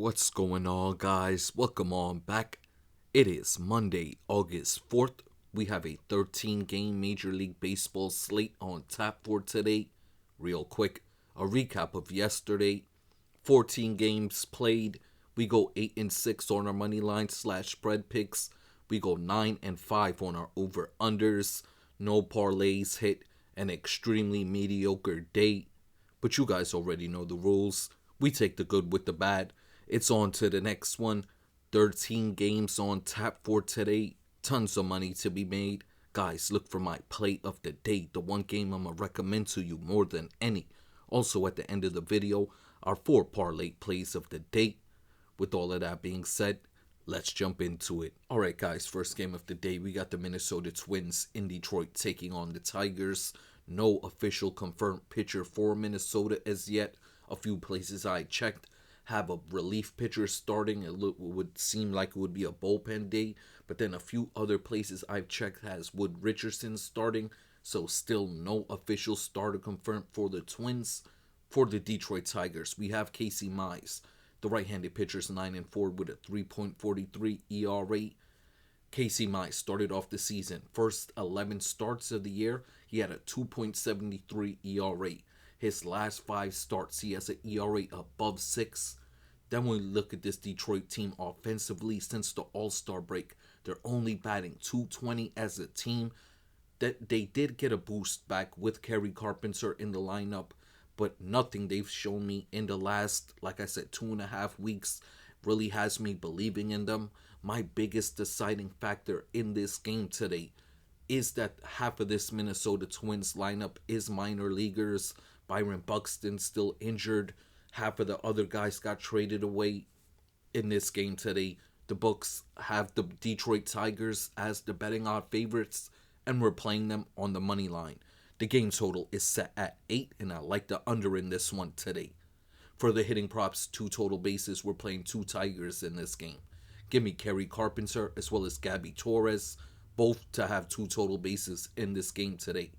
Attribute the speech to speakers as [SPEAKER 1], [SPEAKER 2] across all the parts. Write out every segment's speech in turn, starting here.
[SPEAKER 1] What's going on, guys? Welcome on back. It is Monday, August 4th. We have a 13-game Major League Baseball slate on tap for today. Real quick, a recap of yesterday. 14 games played. We go 8-6 on our money line / spread picks. We go 9-5 on our over-unders. No parlays hit. An extremely mediocre day. But you guys already know the rules. We take the good with the bad. It's on to the next one. 13 games on tap for today. Tons of money to be made. Guys, look for my play of the day. The one game I'm going to recommend to you more than any. Also, at the end of the video, our 4 parlay plays of the day. With all of that being said, let's jump into it. Alright guys, first game of the day, we got the Minnesota Twins in Detroit taking on the Tigers. No official confirmed pitcher for Minnesota as yet. A few places I checked have a relief pitcher starting. It would seem like it would be a bullpen day, but then a few other places I've checked has Wood Richardson starting, so still no official starter confirmed for the Twins. For the Detroit Tigers, we have Casey Mize. The right-handed pitcher's 9-4 with a 3.43 ERA. Casey Mize started off the season. First 11 starts of the year, he had a 2.73 ERA. His last 5 starts, he has an ERA above 6. Then when we look at this Detroit team offensively, since the All-Star break, they're only batting .220 as a team. That they did get a boost back with Kerry Carpenter in the lineup, but nothing they've shown me in the last, like I said, 2.5 weeks really has me believing in them. My biggest deciding factor in this game today is that half of this Minnesota Twins lineup is minor leaguers. Byron Buxton still injured. Half of the other guys got traded away in this game today. The books have the Detroit Tigers as the betting odd favorites, and we're playing them on the money line. The game total is set at 8, and I like the under in this one today. For the hitting props, 2 total bases, we're playing 2 Tigers in this game. Give me Kerry Carpenter as well as Gabby Torres, both to have 2 total bases in this game today.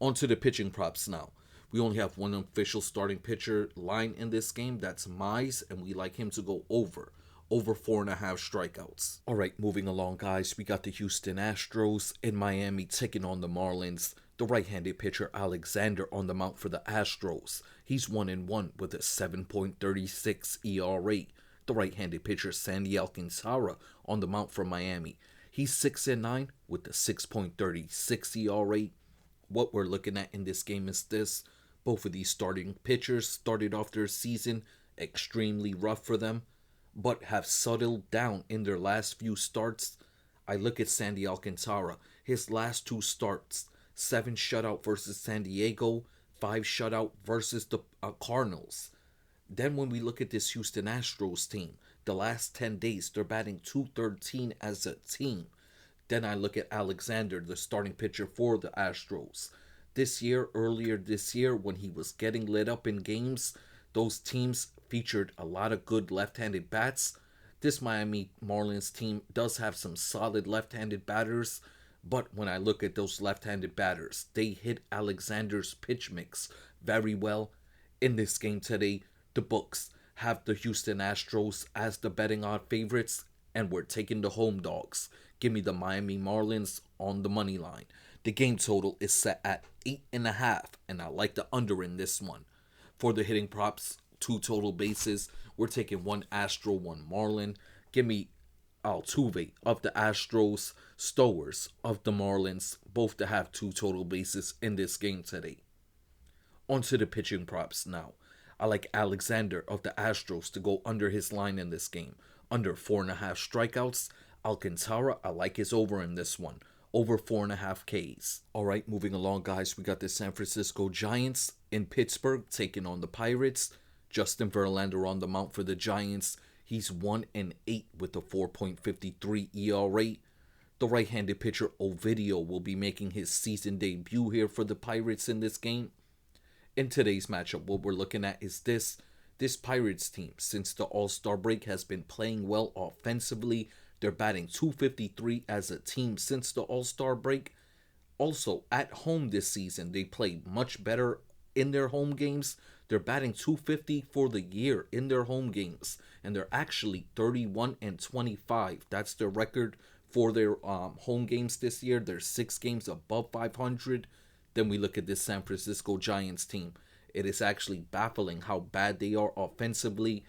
[SPEAKER 1] On to the pitching props now. We only have one official starting pitcher line in this game. That's Mize, and we like him to go over 4.5 strikeouts. Alright, moving along, guys. We got the Houston Astros in Miami taking on the Marlins. The right-handed pitcher Alexander on the mound for the Astros. He's 1-1 with a 7.36 ERA. The right-handed pitcher Sandy Alcantara on the mound for Miami. He's 6-9 with a 6.36 ERA. What we're looking at in this game is this. Both of these starting pitchers started off their season extremely rough for them, but have settled down in their last few starts. I look at Sandy Alcantara. His last 2 starts, 7 shutout versus San Diego, 5 shutout versus the Cardinals. Then when we look at this Houston Astros team, the last 10 days, they're batting .213 as a team. Then I look at Alexander, the starting pitcher for the Astros. Earlier this year, when he was getting lit up in games, those teams featured a lot of good left-handed bats. This Miami Marlins team does have some solid left-handed batters, but when I look at those left-handed batters, they hit Alexander's pitch mix very well. In this game today, the books have the Houston Astros as the betting odd favorites, and we're taking the home dogs. Give me the Miami Marlins on the money line. The game total is set at 8.5, and I like the under in this one. For the hitting props, 2 total bases. We're taking 1 Astro, 1 Marlin. Give me Altuve of the Astros, Stowers of the Marlins, both to have 2 total bases in this game today. On to the pitching props now. I like Alexander of the Astros to go under his line in this game. Under 4.5 strikeouts. Alcantara, I like his over in this one. Over 4.5 Ks. Alright, moving along, guys. We got the San Francisco Giants in Pittsburgh taking on the Pirates. Justin Verlander on the mound for the Giants. He's 1-8 with a 4.53 ERA. The right-handed pitcher Ovidio will be making his season debut here for the Pirates in this game. In today's matchup, what we're looking at is this. This Pirates team, since the All-Star break, has been playing well offensively. They're batting .253 as a team since the All-Star break. Also, at home this season, they played much better in their home games. They're batting 250 for the year in their home games, and they're actually 31-25. That's their record for their home games this year. They're 6 games above 500. Then we look at this San Francisco Giants team. It is actually baffling how bad they are offensively.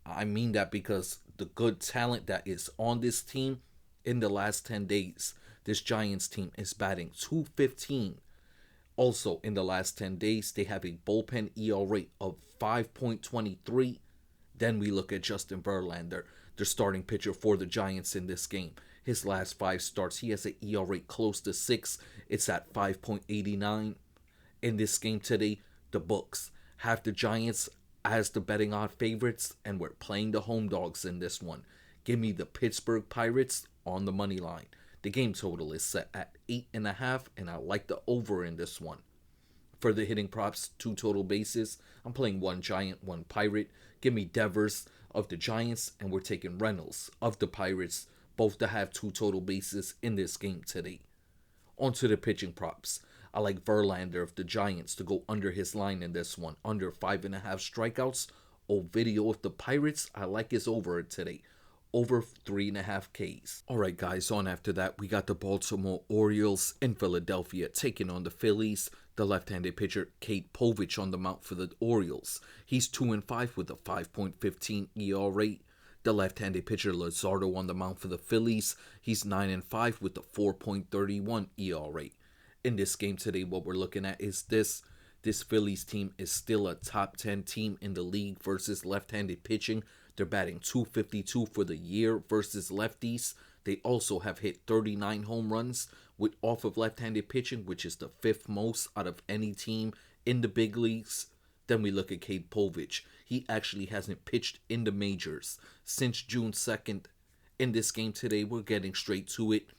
[SPEAKER 1] I mean that because the good talent that is on this team in the last 10 days, this Giants team is batting 215. Also, in the last 10 days, they have a bullpen ERA of 5.23. Then we look at Justin Verlander, their starting pitcher for the Giants in this game. His last 5 starts, he has an ERA close to 6. It's at 5.89. In this game today, the books have the Giants as the betting odd favorites, and we're playing the home dogs in this one. Give me the Pittsburgh Pirates on the money line. The game total is set at 8.5, and I like the over in this one. For the hitting props, 2 total bases, I'm playing 1 Giant, 1 Pirate. Give me Devers of the Giants, and we're taking Reynolds of the Pirates, both to have 2 total bases in this game today. On to the pitching props. I like Verlander of the Giants to go under his line in this one, under 5.5 strikeouts. Ovidio of the Pirates, I like his over today, over 3.5 Ks. Alright guys, on after that, we got the Baltimore Orioles in Philadelphia taking on the Phillies. The left-handed pitcher, Cade Povich, on the mound for the Orioles. He's 2-5 with a 5.15 ERA. The left-handed pitcher, Luzardo, on the mound for the Phillies. He's 9-5 with a 4.31 ERA. In this game today, what we're looking at is this Phillies team is still a top 10 team in the league versus left-handed pitching. They're batting 252 for the year versus lefties. They also have hit 39 home runs off of left-handed pitching, which is the 5th most out of any team in the big leagues. Then we look at Cade Povich. He actually hasn't pitched in the majors since June 2nd. In this game today, we're getting straight to it.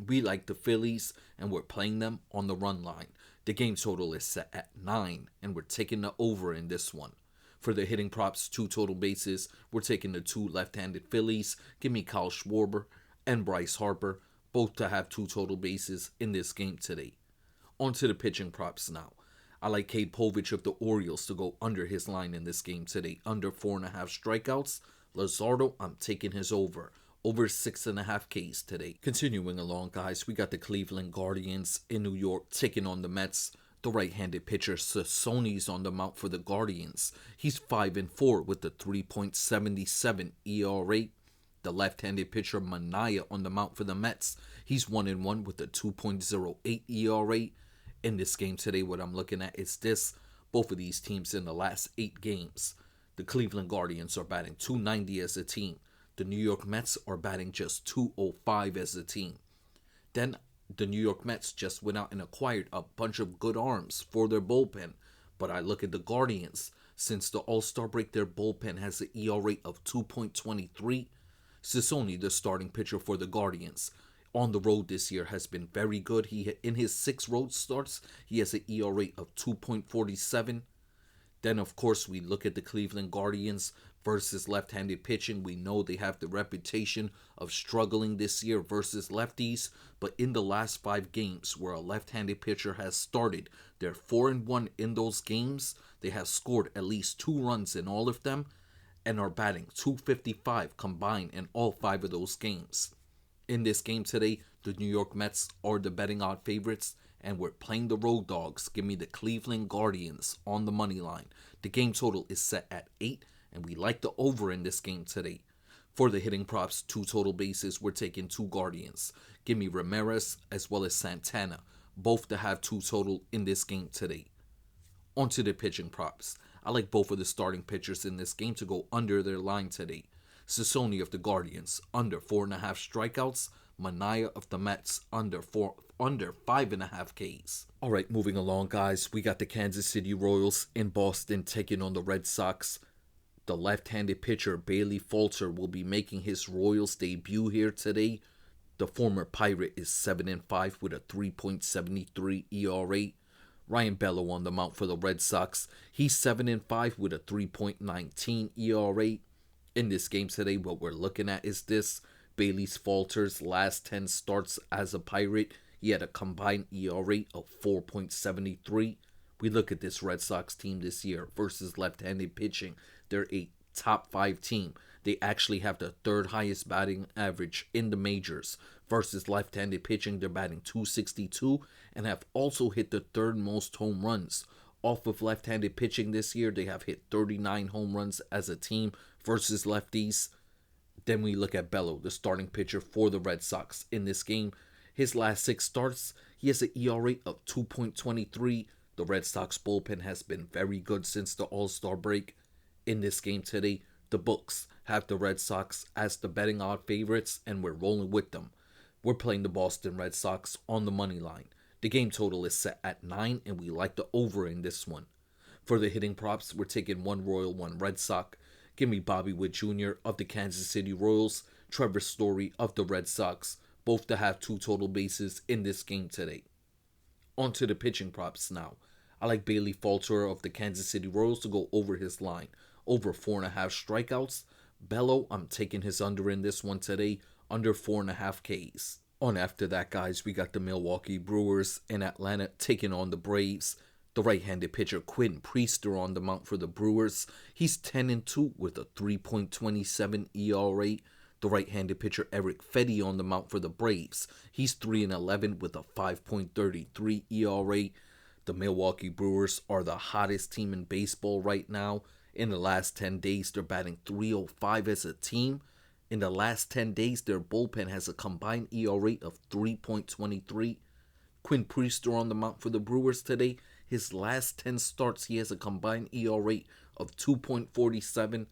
[SPEAKER 1] We like the Phillies, and we're playing them on the run line. The game total is set at 9, and we're taking the over in this one. For the hitting props, 2 total bases, we're taking the 2 left-handed Phillies. Give me Kyle Schwarber and Bryce Harper, both to have 2 total bases in this game today. On to the pitching props now. I like Cade Povich of the Orioles to go under his line in this game today, under 4.5 strikeouts. Luzardo, I'm taking his over 6.5 Ks today. Continuing along, guys, we got the Cleveland Guardians in New York taking on the Mets. The right-handed pitcher, Sassoni's on the mound for the Guardians. He's 5-4 with a 3.77 ERA. The left-handed pitcher, Manaya, on the mound for the Mets. He's 1-1 with a 2.08 ERA. In this game today, what I'm looking at is this. Both of these teams in the last 8 games. The Cleveland Guardians are batting 290 as a team. The New York Mets are batting just 205 as a team. Then the New York Mets just went out and acquired a bunch of good arms for their bullpen. But I look at the Guardians. Since the All-Star break, their bullpen has an ERA of 2.23. Sassoni, the starting pitcher for the Guardians, on the road this year has been very good. In his 6 road starts, he has an ERA of 2.47. Then, of course, we look at the Cleveland Guardians versus left-handed pitching. We know they have the reputation of struggling this year versus lefties. But in the last 5 games where a left-handed pitcher has started, they're 4-1 in those games. They have scored at least 2 runs in all of them and are batting 255 combined in all 5 of those games. In this game today, the New York Mets are the betting odd favorites, and we're playing the road dogs. Give me the Cleveland Guardians on the money line. The game total is set at 8, and we like the over in this game today. For the hitting props, 2 total bases, we're taking 2 Guardians. Give me Ramirez as well as Santana, both to have 2 total in this game today. On to the pitching props. I like both of the starting pitchers in this game to go under their line today. Sassoni of the Guardians, under 4.5 strikeouts. Manaya of the Mets, under 5.5 Ks. Alright, moving along, guys. We got the Kansas City Royals in Boston taking on the Red Sox. The left-handed pitcher, Bailey Falter, will be making his Royals debut here today. The former Pirate is 7-5 with a 3.73 ERA. Ryan Bello on the mound for the Red Sox. He's 7-5 with a 3.19 ERA. In this game today, what we're looking at is this. Bailey Falter's last 10 starts as a Pirate, he had a combined ERA of 4.73. We look at this Red Sox team this year versus left-handed pitching. They're a top 5 team. They actually have the third highest batting average in the majors. Versus left-handed pitching, they're batting 262 and have also hit the third most home runs. Off of left-handed pitching this year, they have hit 39 home runs as a team versus lefties. Then we look at Bello, the starting pitcher for the Red Sox in this game. His last 6 starts, he has an ERA of 2.23. The Red Sox bullpen has been very good since the All-Star break. In this game today, the books have the Red Sox as the betting odd favorites, and we're rolling with them. We're playing the Boston Red Sox on the money line. The game total is set at 9, and we like the over in this one. For the hitting props, we're taking 1 Royal, 1 Red Sox. Give me Bobby Witt Jr. of the Kansas City Royals, Trevor Story of the Red Sox, both to have 2 total bases in this game today. On to the pitching props now. I like Bailey Falter of the Kansas City Royals to go over his line, over 4.5 strikeouts. Bello, I'm taking his under in this one today, under 4.5 Ks. On after that, guys, we got the Milwaukee Brewers in Atlanta taking on the Braves. The right-handed pitcher Quinn Priester on the mound for the Brewers. He's 10-2 with a 3.27 ERA. The right-handed pitcher Eric Fedde on the mound for the Braves. He's 3-11 with a 5.33 ERA. The Milwaukee Brewers are the hottest team in baseball right now. In the last 10 days, they're batting .305 as a team. In the last 10 days, their bullpen has a combined ERA of 3.23. Quinn Priester on the mound for the Brewers today. His last 10 starts, he has a combined ERA of 2.47.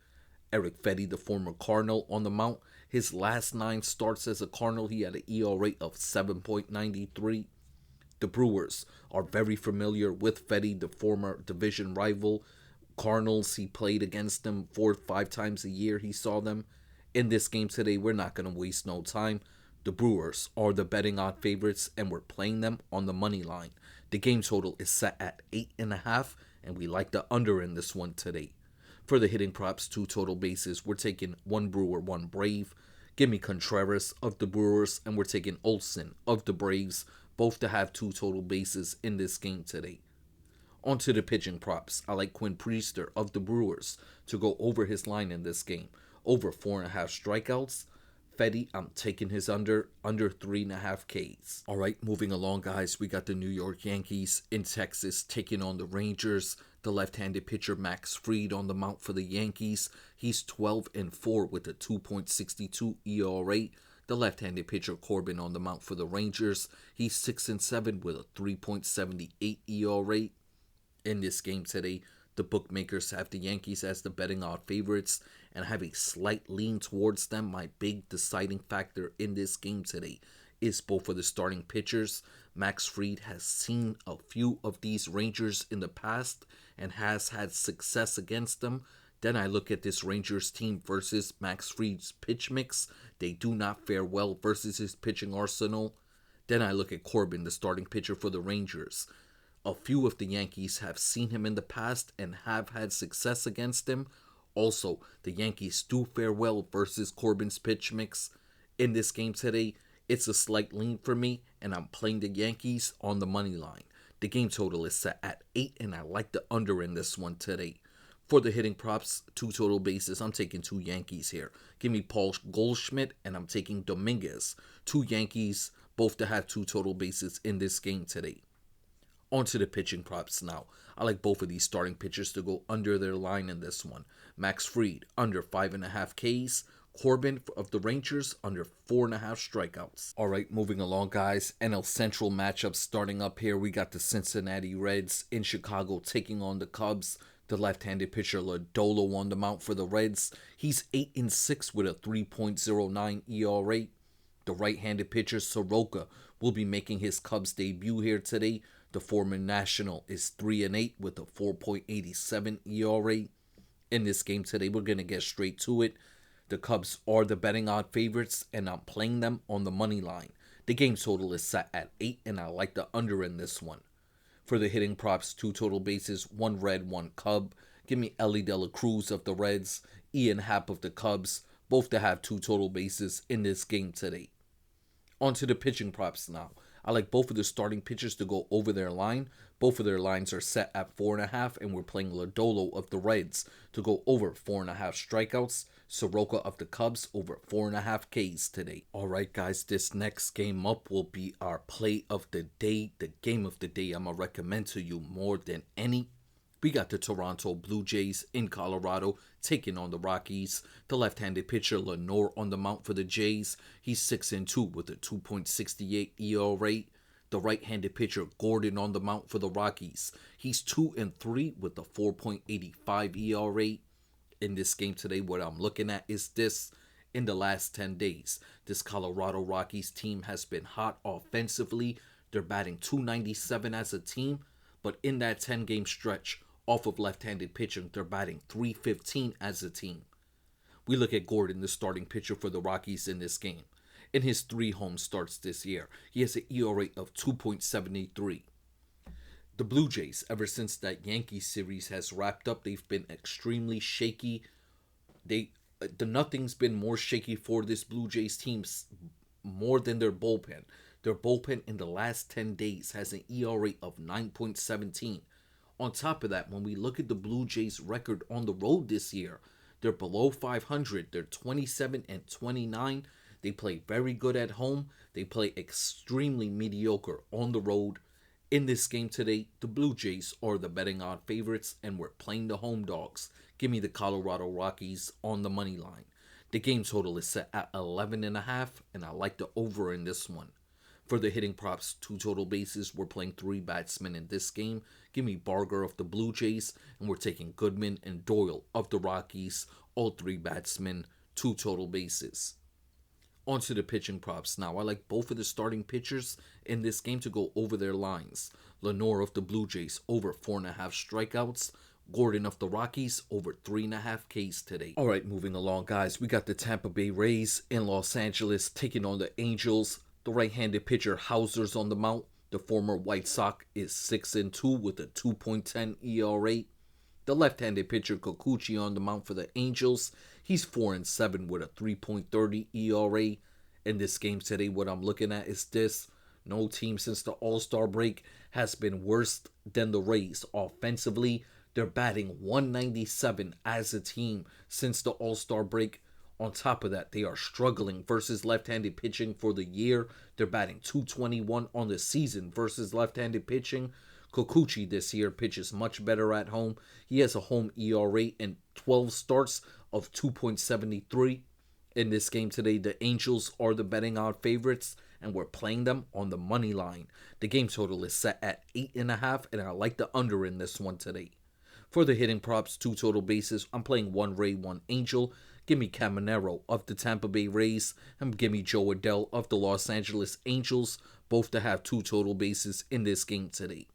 [SPEAKER 1] Eric Fedde, the former Cardinal, on the mound. His last 9 starts as a Cardinal, he had an ERA of 7.93. The Brewers are very familiar with Fedde, the former division rival. Cardinals, he played against them 4 or 5 times a year. He saw them. In this game today, we're not going to waste no time. The Brewers are the betting odd favorites, and we're playing them on the money line. The game total is set at 8.5, and we like the under in this one today. For the hitting props, 2 total bases, we're taking 1 Brewer, 1 Brave. Give me Contreras of the Brewers, and we're taking Olsen of the Braves, both to have 2 total bases in this game today. On to the pitching props. I like Quinn Priester of the Brewers to go over his line in this game. Over 4.5 strikeouts. Fedde, I'm taking his under 3.5 Ks. Alright, moving along, guys. We got the New York Yankees in Texas taking on the Rangers. The left-handed pitcher Max Fried on the mound for the Yankees. He's 12-4 with a 2.62 ERA. The left-handed pitcher Corbin on the mound for the Rangers. He's 6-7 with a 3.78 ERA. In this game today, the bookmakers have the Yankees as the betting odd favorites and have a slight lean towards them. My big deciding factor in this game today is both of the starting pitchers. Max Fried has seen a few of these Rangers in the past and has had success against them. Then I look at this Rangers team versus Max Fried's pitch mix. They do not fare well versus his pitching arsenal. Then I look at Corbin, the starting pitcher for the Rangers. A few of the Yankees have seen him in the past and have had success against him. Also, the Yankees do fare well versus Corbin's pitch mix. In this game today, it's a slight lean for me, and I'm playing the Yankees on the money line. The game total is set at 8, and I like the under in this one today. For the hitting props, 2 total bases, I'm taking 2 Yankees here. Give me Paul Goldschmidt, and I'm taking Dominguez. 2 Yankees, both to have 2 total bases in this game today. On to the pitching props now. I like both of these starting pitchers to go under their line in this one. Max Fried, under 5.5 Ks. Corbin of the Rangers, under 4.5 strikeouts. Alright, moving along, guys. NL Central matchups starting up here. We got the Cincinnati Reds in Chicago taking on the Cubs. The left-handed pitcher Lodolo on the mound for the Reds. He's 8-6 with a 3.09 ERA. The right-handed pitcher Soroka will be making his Cubs debut here today. The former National is 3-8 with a 4.87 ERA. In this game today, we're going to get straight to it. The Cubs are the betting odd favorites, and I'm playing them on the money line. The game total is set at 8, and I like the under in this one. For the hitting props, 2 total bases, 1 Red, 1 Cub. Give me Ellie De La Cruz of the Reds, Ian Happ of the Cubs, both to have 2 total bases in this game today. On to the pitching props now. I like both of the starting pitchers to go over their line. Both of their lines are set at 4.5, and we're playing Lodolo of the Reds to go over 4.5 strikeouts. Soroka of the Cubs over 4.5 Ks today. Alright guys, this next game up will be our play of the day. The game of the day I'm going to recommend to you more than any. We got the Toronto Blue Jays in Colorado taking on the Rockies. The left-handed pitcher Lenore on the mound for the Jays. He's 6-2 with a 2.68 ERA. The right-handed pitcher Gordon on the mound for the Rockies. He's 2-3 with a 4.85 ERA. In this game today, what I'm looking at is this. In the last 10 days, this Colorado Rockies team has been hot offensively. They're batting .297 as a team, but in that 10-game stretch, off of left-handed pitching, they're batting .315 as a team. We look at Gordon, the starting pitcher for the Rockies in this game. In his 3 home starts this year, he has an ERA of 2.73. The Blue Jays, ever since that Yankees series has wrapped up, they've been extremely shaky. The nothing's been more shaky for this Blue Jays team more than their bullpen. Their bullpen in the last 10 days has an ERA of 9.17. On top of that, when we look at the Blue Jays record on the road this year, they're below 500. They're 27-29. They play very good at home. They play extremely mediocre on the road. In this game today, the Blue Jays are the betting odd favorites, and we're playing the home dogs. Give me the Colorado Rockies on the money line. The game total is set at 11.5, and I like the over in this one. For the hitting props, 2 total bases, we're playing 3 batsmen in this game. Give me Barger of the Blue Jays, and we're taking Goodman and Doyle of the Rockies, all 3 batsmen, 2 total bases. On to the pitching props now. I like both of the starting pitchers in this game to go over their lines. Lenore of the Blue Jays over 4.5 strikeouts. Gordon of the Rockies over 3.5 Ks today. Alright, moving along guys. We got the Tampa Bay Rays in Los Angeles taking on the Angels. The right-handed pitcher Hauser's on the mound. The former White Sox is 6-2 with a 2.10 ERA. The left-handed pitcher Kikuchi on the mound for the Angels. He's 4-7 with a 3.30 ERA. In this game today, what I'm looking at is this. No team since the All-Star break has been worse than the Rays. Offensively, they're batting .197 as a team since the All-Star break. On top of that, they are struggling versus left-handed pitching for the year. They're batting .221 on the season versus left-handed pitching. Kikuchi this year pitches much better at home. He has a home ERA in 12 starts of 2.73. In this game today, the Angels are the betting odd favorites, and we're playing them on the money line. The game total is set at 8.5, and I like the under in this one today. For the hitting props, 2 total bases, I'm playing 1 Ray, 1 Angel. Give me Caminero of the Tampa Bay Rays, and give me Joe Adell of the Los Angeles Angels, both to have 2 total bases in this game today.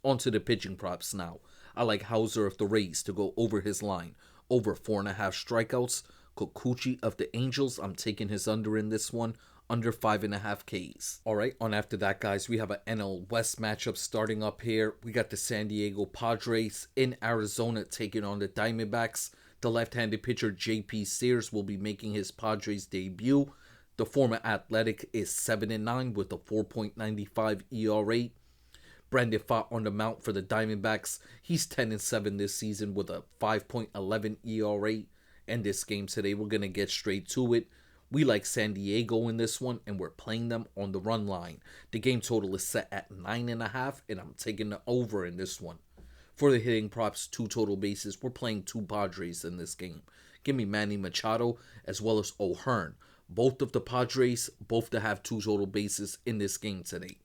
[SPEAKER 1] On to the pitching props now. I like Hauser of the Rays to go over his line, over 4.5 strikeouts. Kikuchi of the Angels, I'm taking his under in this one, under 5.5 Ks. Alright, on after that, guys, we have an NL West matchup starting up here. We got the San Diego Padres in Arizona taking on the Diamondbacks. The left-handed pitcher J.P. Sears will be making his Padres debut. The former Athletic is 7-9 with a 4.95 ERA. Brandon Pfaadt on the mound for the Diamondbacks. He's 10-7 this season with a 5.11 ERA. In this game today, we're going to get straight to it. We like San Diego in this one, and we're playing them on the run line. The game total is set at 9.5, and I'm taking the over in this one. For the hitting props, 2 total bases, we're playing 2 Padres in this game. Give me Manny Machado as well as O'Hearn. Both of the Padres, both to have 2 total bases in this game today.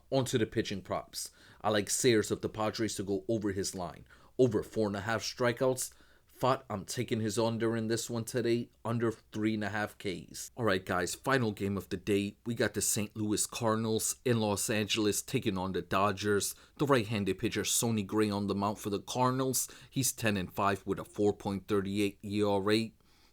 [SPEAKER 1] On to the pitching props. I like Sayers of the Padres to go over his line. Over 4.5 strikeouts. Pfaadt, I'm taking his under in this one today, under 3.5 Ks. Alright guys, final game of the day. We got the St. Louis Cardinals in Los Angeles taking on the Dodgers. The right-handed pitcher Sonny Gray on the mound for the Cardinals. He's 10-5 with a 4.38 ERA.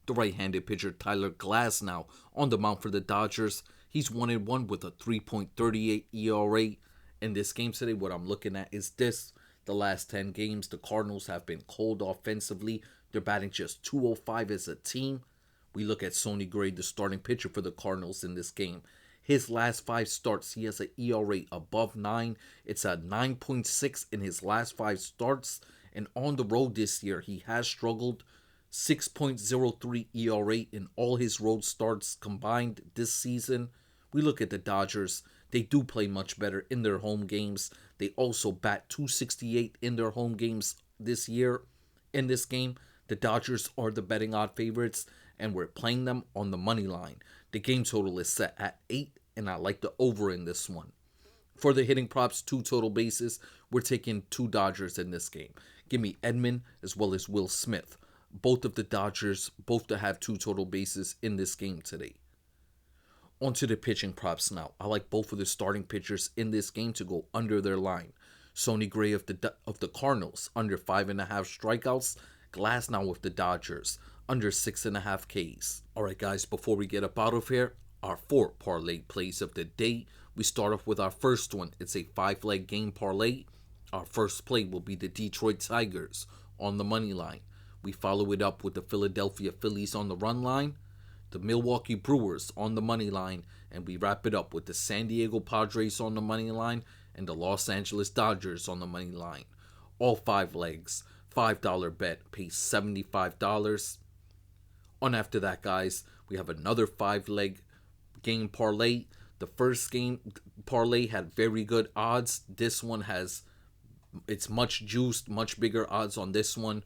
[SPEAKER 1] The right-handed pitcher Tyler Glasnow on the mound for the Dodgers. He's 1-1 with a 3.38 ERA. In this game today, what I'm looking at is this. The last 10 games, the Cardinals have been cold offensively. They're batting just .205 as a team. We look at Sonny Gray, the starting pitcher for the Cardinals in this game. His last 5 starts, he has an ERA above 9. It's at 9.6 in his last 5 starts. And on the road this year, he has struggled. 6.03 ERA in all his road starts combined this season. We look at the Dodgers. They do play much better in their home games. They also bat .268 in their home games this year. In this game, the Dodgers are the betting odd favorites, and we're playing them on the money line. The game total is set at 8, and I like the over in this one. For the hitting props, 2 total bases, we're taking 2 Dodgers in this game. Give me Edman as well as Will Smith. Both of the Dodgers, both to have 2 total bases in this game today. On to the pitching props now. I like both of the starting pitchers in this game to go under their line. Sonny Gray of the Cardinals, under 5.5 strikeouts. Glasnow with the Dodgers, under 6.5 Ks. Alright guys, before we get up out of here, our 4 parlay plays of the day. We start off with our first one. It's a 5-leg game parlay. Our first play will be the Detroit Tigers on the money line. We follow it up with the Philadelphia Phillies on the run line, the Milwaukee Brewers on the money line, and we wrap it up with the San Diego Padres on the money line and the Los Angeles Dodgers on the money line. All 5 legs, $5 bet, pays $75. On after that, guys, we have another 5-leg game parlay. The first game parlay had very good odds. This one it's much juiced, much bigger odds on this one.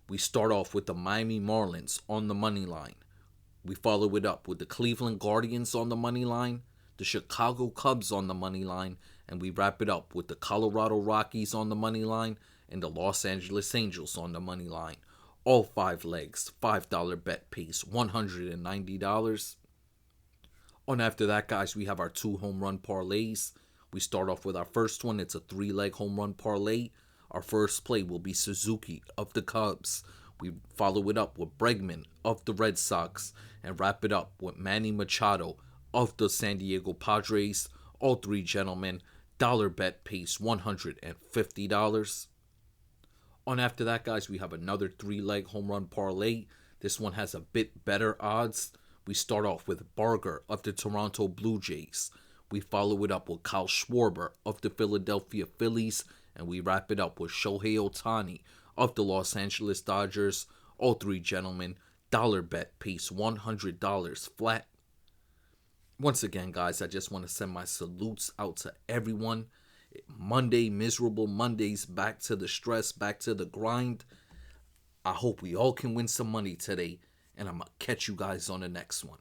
[SPEAKER 1] We start off with the Miami Marlins on the money line. We follow it up with the Cleveland Guardians on the money line, the Chicago Cubs on the money line, and we wrap it up with the Colorado Rockies on the money line and the Los Angeles Angels on the money line. All 5 legs, $5 bet, pays $190. On after that, guys, we have our 2 home run parlays. We start off with our first one. It's a 3-leg home run parlay. Our first play will be Suzuki of the Cubs. We follow it up with Bregman of the Red Sox and wrap it up with Manny Machado of the San Diego Padres. All 3 gentlemen, dollar bet, pays $150. On after that, guys, we have another 3-leg home run parlay. This one has a bit better odds. We start off with Barger of the Toronto Blue Jays. We follow it up with Kyle Schwarber of the Philadelphia Phillies, and we wrap it up with Shohei Ohtani of the Los Angeles Dodgers. All 3 gentlemen, dollar bet, pays $100 flat. Once again, guys, I just want to send my salutes out to everyone. Monday, miserable Mondays, back to the stress, back to the grind. I hope we all can win some money today, and I'm going to catch you guys on the next one.